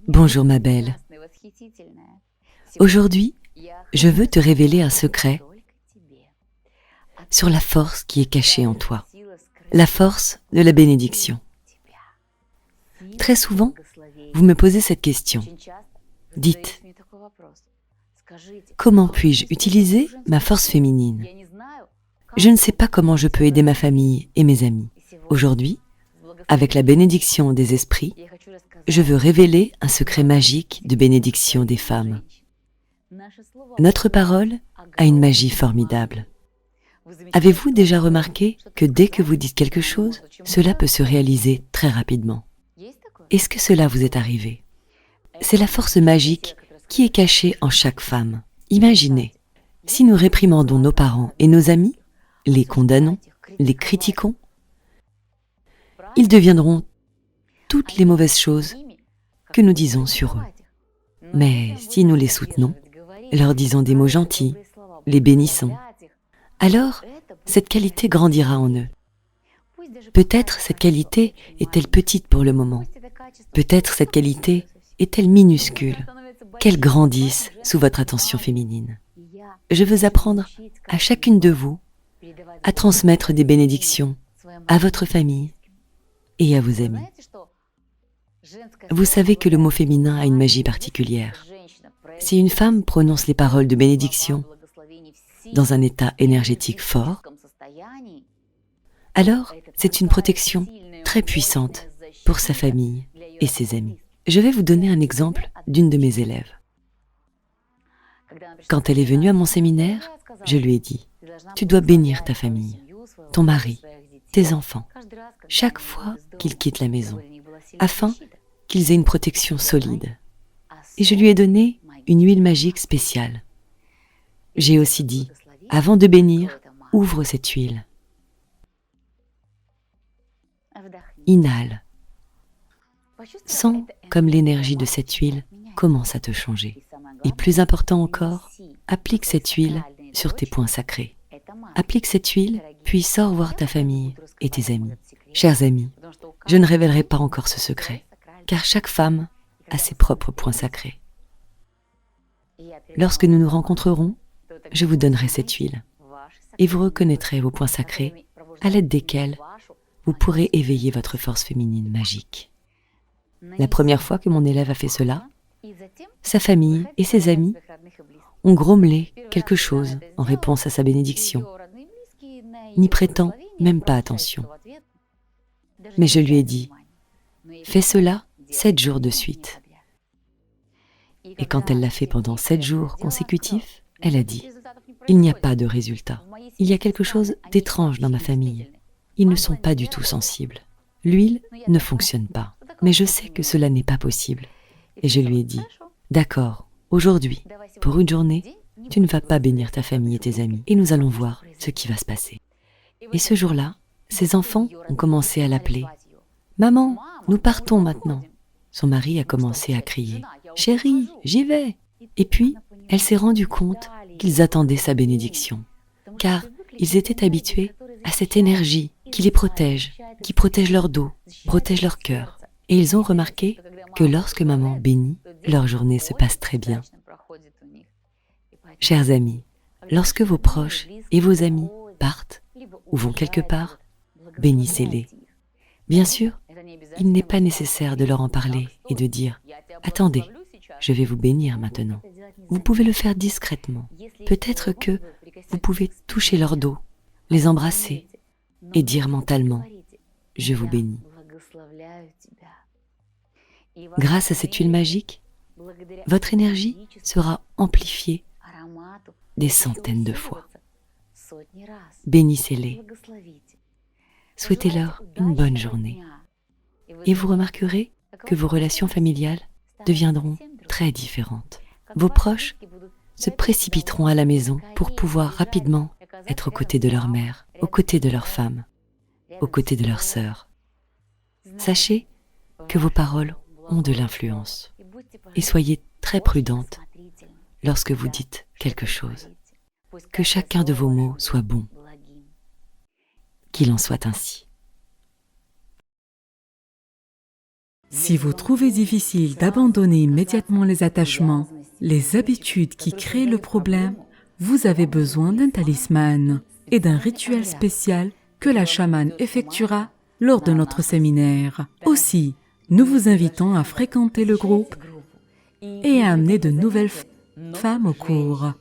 Bonjour ma belle. Aujourd'hui, je veux te révéler un secret sur la force qui est cachée en toi, la force de la bénédiction. Très souvent, vous me posez cette question. Dites, comment puis-je utiliser ma force féminine? Je ne sais pas comment je peux aider ma famille et mes amis. Aujourd'hui, avec la bénédiction des esprits, je veux révéler un secret magique de bénédiction des femmes. Notre parole a une magie formidable. Avez-vous déjà remarqué que dès que vous dites quelque chose, cela peut se réaliser très rapidement? Est-ce que cela vous est arrivé? C'est la force magique qui est cachée en chaque femme. Imaginez, si nous réprimandons nos parents et nos amis, les condamnons, les critiquons, ils deviendront toutes les mauvaises choses que nous disons sur eux. Mais si nous les soutenons, leur disons des mots gentils, les bénissons, alors cette qualité grandira en eux. Peut-être cette qualité est-elle petite pour le moment. Peut-être cette qualité est-elle minuscule. Qu'elle grandisse sous votre attention féminine. Je veux apprendre à chacune de vous à transmettre des bénédictions à votre famille et à vos amis. Vous savez que le mot féminin a une magie particulière. Si une femme prononce les paroles de bénédiction dans un état énergétique fort, alors c'est une protection très puissante pour sa famille et ses amis. Je vais vous donner un exemple d'une de mes élèves. Quand elle est venue à mon séminaire, je lui ai dit « Tu dois bénir ta famille, ton mari, tes enfants, chaque fois qu'ils quittent la maison, afin qu'ils aient une protection solide. » Et je lui ai donné une huile magique spéciale. J'ai aussi dit « Avant de bénir, ouvre cette huile. Inhale. Sens comme l'énergie de cette huile commence à te changer. Et plus important encore, applique cette huile sur tes points sacrés. Applique cette huile, puis sors voir ta famille et tes amis. Chers amis, je ne révélerai pas encore ce secret, car chaque femme a ses propres points sacrés. Lorsque nous nous rencontrerons, je vous donnerai cette huile, et vous reconnaîtrez vos points sacrés, à l'aide desquels vous pourrez éveiller votre force féminine magique. La première fois que mon élève a fait cela, sa famille et ses amis ont grommelé quelque chose en réponse à sa bénédiction, n'y prêtant même pas attention. Mais je lui ai dit, fais cela 7 jours de suite. Et quand elle l'a fait pendant 7 jours consécutifs, elle a dit, il n'y a pas de résultat. Il y a quelque chose d'étrange dans ma famille. Ils ne sont pas du tout sensibles. L'huile ne fonctionne pas. Mais je sais que cela n'est pas possible. Et je lui ai dit, d'accord, aujourd'hui, pour une journée, tu ne vas pas bénir ta famille et tes amis. Et nous allons voir ce qui va se passer. Et ce jour-là, ses enfants ont commencé à l'appeler. Maman, nous partons maintenant. Son mari a commencé à crier. Chérie, j'y vais. Et puis, elle s'est rendue compte qu'ils attendaient sa bénédiction. Car ils étaient habitués à cette énergie qui les protège, qui protège leur dos, protège leur cœur. Et ils ont remarqué que lorsque maman bénit, leur journée se passe très bien. Chers amis, lorsque vos proches et vos amis partent ou vont quelque part, bénissez-les. Bien sûr, il n'est pas nécessaire de leur en parler et de dire « Attendez, je vais vous bénir maintenant ». Vous pouvez le faire discrètement. Peut-être que vous pouvez toucher leur dos, les embrasser et dire mentalement « Je vous bénis ». Grâce à cette huile magique, votre énergie sera amplifiée des centaines de fois. Bénissez-les. Souhaitez-leur une bonne journée. Et vous remarquerez que vos relations familiales deviendront très différentes. Vos proches se précipiteront à la maison pour pouvoir rapidement être aux côtés de leur mère, aux côtés de leur femme, aux côtés de leur sœur. Sachez que vos paroles ont de l'influence. Et soyez très prudente lorsque vous dites quelque chose. Que chacun de vos mots soit bon. Qu'il en soit ainsi. Si vous trouvez difficile d'abandonner immédiatement les attachements, les habitudes qui créent le problème, vous avez besoin d'un talisman et d'un rituel spécial que la chamane effectuera lors de notre séminaire. Aussi, nous vous invitons à fréquenter le groupe et à amener de nouvelles femmes au cours.